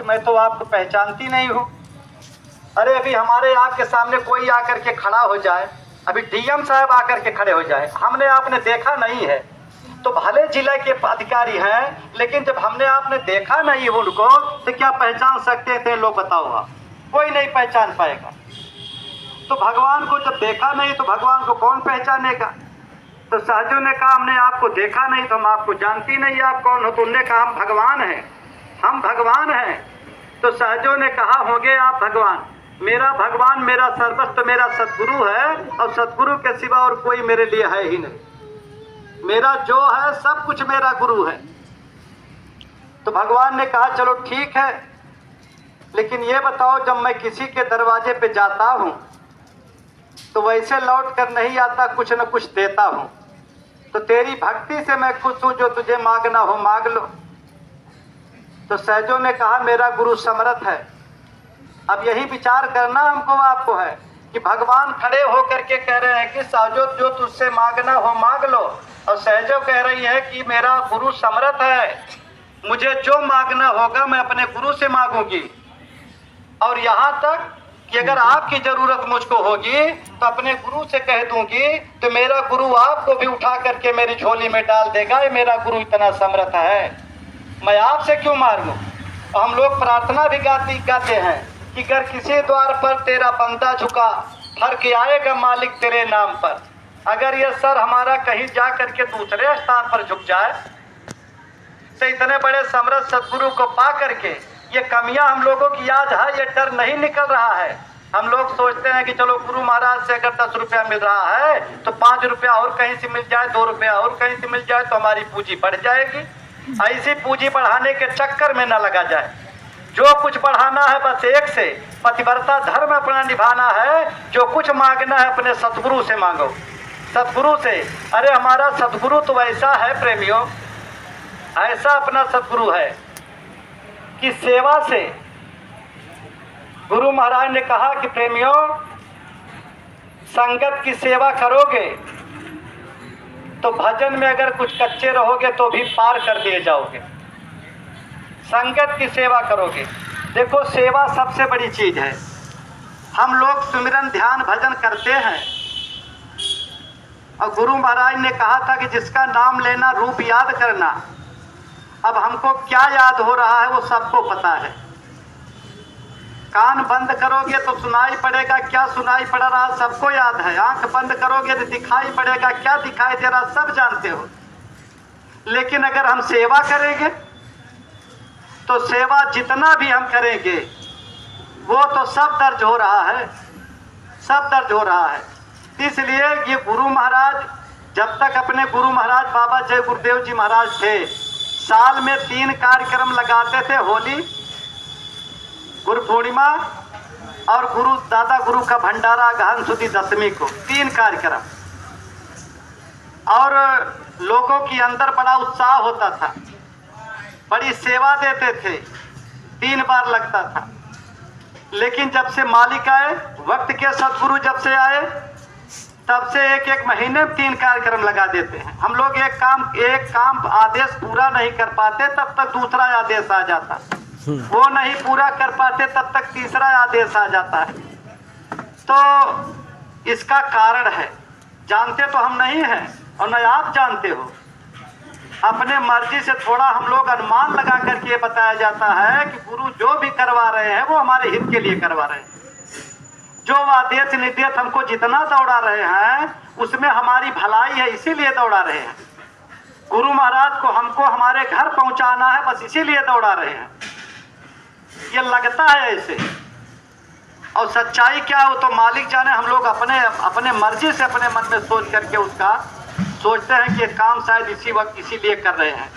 मैं तो आपको पहचानती नहीं हूँ। अरे अभी हमारे आपके सामने कोई आकर के खड़ा हो जाए, अभी डीएम साहब आकर के खड़े हो जाए, हमने आपने देखा नहीं है तो भले जिला के अधिकारी हैं, लेकिन जब हमने आपने देखा नहीं उनको तो क्या पहचान सकते थे लोग? बताओ आप, कोई नहीं पहचान पाएगा। तो भगवान को जब देखा नहीं तो भगवान को कौन पहचानेगा? तो सहजों ने कहा हमने आपको देखा नहीं तो हम आपको जानती नहीं आप कौन हो। तो उन्होंने कहा हम भगवान हैं, हम भगवान हैं। तो सहजों ने कहा होंगे आप भगवान? मेरा भगवान मेरा सर्वस्व मेरा सतगुरु है और सतगुरु के सिवा और कोई मेरे लिए है ही नहीं। मेरा जो है सब कुछ मेरा गुरु है। तो भगवान ने कहा चलो ठीक है, लेकिन ये बताओ जब मैं किसी के दरवाजे पे जाता हूँ तो वैसे लौट कर नहीं आता, कुछ न कुछ देता हूँ। तो तेरी भक्ति से मैं खुश हूँ, जो तुझे मांगना हो मांग लो। तो सहजों ने कहा मेरा गुरु समर्थ है। अब यही विचार करना हमको आपको है कि भगवान खड़े होकर के कह रहे हैं कि सहजो जो तुझसे मांगना हो मांग लो, और सहजो कह रही है कि मेरा गुरु समर्थ है, मुझे जो मांगना होगा मैं अपने गुरु से मांगूंगी। और यहाँ तक कि अगर आपकी जरूरत मुझको होगी तो अपने गुरु से कह दूंगी तो मेरा गुरु आपको भी उठा करके मेरी झोली में डाल देगा। ये मेरा गुरु इतना समर्थ है, मैं आपसे क्यों मांगूं? हम लोग प्रार्थना भी गाते हैं कि अगर किसी द्वार पर तेरा बंदा झुका, फर्क आएगा मालिक तेरे नाम पर। अगर ये सर हमारा कहीं जा करके दूसरे स्थान पर झुक जाए तो इतने बड़े समर्थ सदगुरु को पा करके ये कमियां हम लोगों की याद है, ये डर नहीं निकल रहा है। हम लोग सोचते हैं कि चलो गुरु महाराज से अगर 10 रुपया मिल रहा है तो 5 रुपया और कहीं से मिल जाए, 2 रुपया और कहीं से मिल जाए तो हमारी पूंजी बढ़ जाएगी। ऐसी पूंजी बढ़ाने के चक्कर में न लगा जाए। जो कुछ बढ़ाना है बस एक से पतिव्रता धर्म अपना निभाना है। जो कुछ मांगना है अपने सतगुरु से मांगो, सतगुरु से। अरे हमारा सतगुरु तो ऐसा है प्रेमियों, ऐसा अपना सतगुरु है कि सेवा से गुरु महाराज ने कहा कि प्रेमियों संगत की सेवा करोगे तो भजन में अगर कुछ कच्चे रहोगे तो भी पार कर दिए जाओगे। संगत की सेवा करोगे। देखो सेवा सबसे बड़ी चीज है। हम लोग सुमिरन ध्यान भजन करते हैं और गुरु महाराज ने कहा था कि जिसका नाम लेना रूप याद करना। अब हमको क्या याद हो रहा है वो सबको पता है। कान बंद करोगे तो सुनाई पड़ेगा, क्या सुनाई पड़ रहा सबको याद है। आंख बंद करोगे तो दिखाई पड़ेगा, क्या दिखाई दे रहा सब जानते हो। लेकिन अगर हम सेवा करेंगे तो सेवा जितना भी हम करेंगे वो तो सब दर्ज हो रहा है, सब दर्ज हो रहा है। इसलिए ये गुरु महाराज जब तक अपने गुरु महाराज बाबा जय गुरुदेव जी महाराज थे, साल में 3 कार्यक्रम लगाते थे। होली, गुरु पूर्णिमा और गुरु दादा गुरु का भंडारा गहन सुदी दशमी को 3 कार्यक्रम। और लोगों के अंदर बड़ा उत्साह होता था, बड़ी सेवा देते थे, 3 बार लगता था। लेकिन जब से मालिक आए, वक्त के सदगुरु जब से आए, तब से एक महीने में 3 कार्यक्रम लगा देते हैं। हम लोग एक काम आदेश पूरा नहीं कर पाते तब तक दूसरा आदेश आ जाता, वो नहीं पूरा कर पाते तब तक तीसरा आदेश आ जाता है। तो इसका कारण है, जानते तो हम नहीं हैं और न आप जानते हो। अपने मर्जी से थोड़ा हम लोग अनुमान लगा करके बताया जाता है कि गुरु जो भी करवा रहे हैं वो हमारे हित के लिए करवा रहे हैं। जो आदेश निर्देश हमको जितना दौड़ा रहे हैं उसमें हमारी भलाई है, इसीलिए दौड़ा रहे हैं। गुरु महाराज को हमको हमारे घर पहुंचाना है, बस इसीलिए दौड़ा रहे हैं। ये लगता है ऐसे, और सच्चाई क्या हो तो मालिक जाने। हम लोग अपने मर्जी से अपने मन में सोच करके उसका सोचते हैं कि ये काम शायद इसी वक्त इसीलिए कर रहे हैं।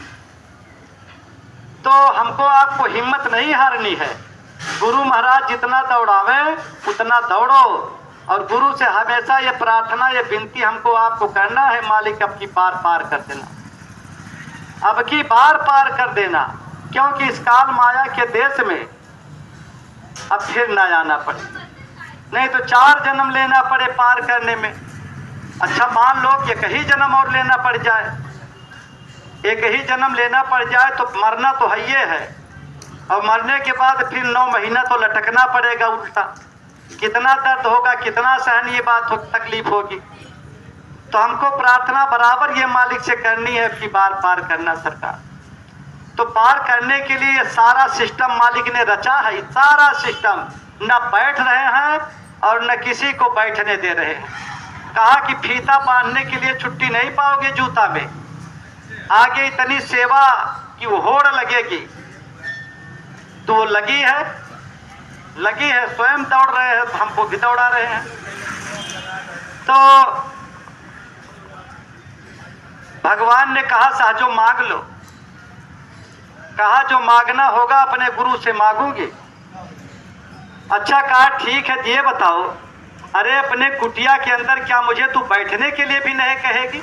तो हमको आपको हिम्मत नहीं हारनी है। गुरु महाराज जितना दौड़ावे उतना दौड़ो, और गुरु से हमेशा ये प्रार्थना ये विनती हमको आपको करना है, मालिक अब की बार पार कर देना, अब की बार पार कर देना। क्योंकि इस काल माया के देश में अब फिर ना आना पड़े, नहीं तो 4 जन्म लेना पड़े पार करने में। अच्छा मान लो कि 1 ही जन्म और लेना पड़ जाए, 1 ही जन्म लेना पड़ जाए तो मरना तो है ही है। और मरने के बाद फिर 9 महीना तो लटकना पड़ेगा उल्टा। कितना दर्द होगा, कितना सहनीय बात हो, तकलीफ होगी। तो हमको प्रार्थना बराबर ये मालिक से करनी है कि बार पार करना सरकार। तो पार करने के लिए सारा सिस्टम मालिक ने रचा है, सारा सिस्टम। न बैठ रहे हैं और न किसी को बैठने दे रहे हैं। कहा कि फीता बांधने के लिए छुट्टी नहीं पाओगे जूता में, आगे इतनी सेवा की होड़ लगेगी। तो वो लगी है, स्वयं दौड़ रहे हैं, हमको भी दौड़ा रहे हैं। तो भगवान ने कहा सहजो मांग लो। कहा जो मांगना होगा अपने गुरु से मांगूंगी। अच्छा कहा ठीक है, ये बताओ, अरे अपने कुटिया के अंदर क्या मुझे तू बैठने के लिए भी नहीं कहेगी?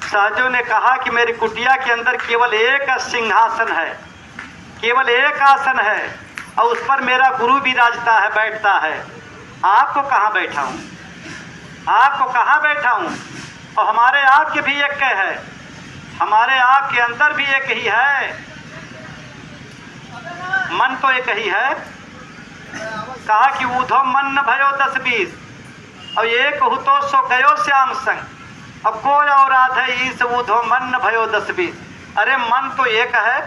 सहजो ने कहा कि मेरी कुटिया के अंदर केवल एक सिंहासन है, केवल एक आसन है, और उस पर मेरा गुरु विराजता है, बैठता है। आपको कहाँ बैठा हूँ, आपको कहाँ बैठा हूँ? और हमारे आप के भी एक है, हमारे आप के अंदर भी एक ही है, मन तो एक ही है। कहा कि ऊधो मन न भयो 10-20, और एक हु तो सो गयो श्याम संग, अब कोई और आधे इस ऊधो मन न भयो 10-20। अरे मन तो एक है,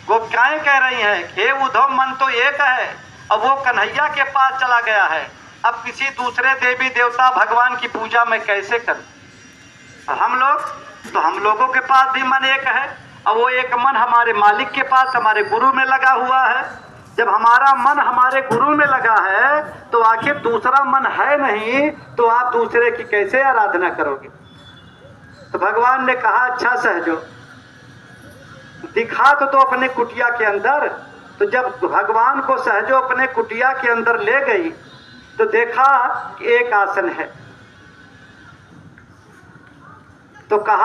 वो क्या कह रही है? हे उद्धव, मन तो एक है, अब वो कन्हैया के पास चला गया है। अब किसी दूसरे देवी देवता भगवान की पूजा मैं कैसे करूं? हम लोगों के पास भी मन एक है, और वो एक मन हमारे मालिक के पास, हमारे गुरु में लगा हुआ है। जब हमारा मन हमारे गुरु में लगा है तो आखिर दूसरा मन है नहीं, तो आप दूसरे की कैसे आराधना करोगे? तो भगवान ने कहा अच्छा सहजो, दिखा तो अपने कुटिया के अंदर। तो जब भगवान को सहजो अपने कुटिया के अंदर ले गई तो देखा कि एक आसन है। तो कहा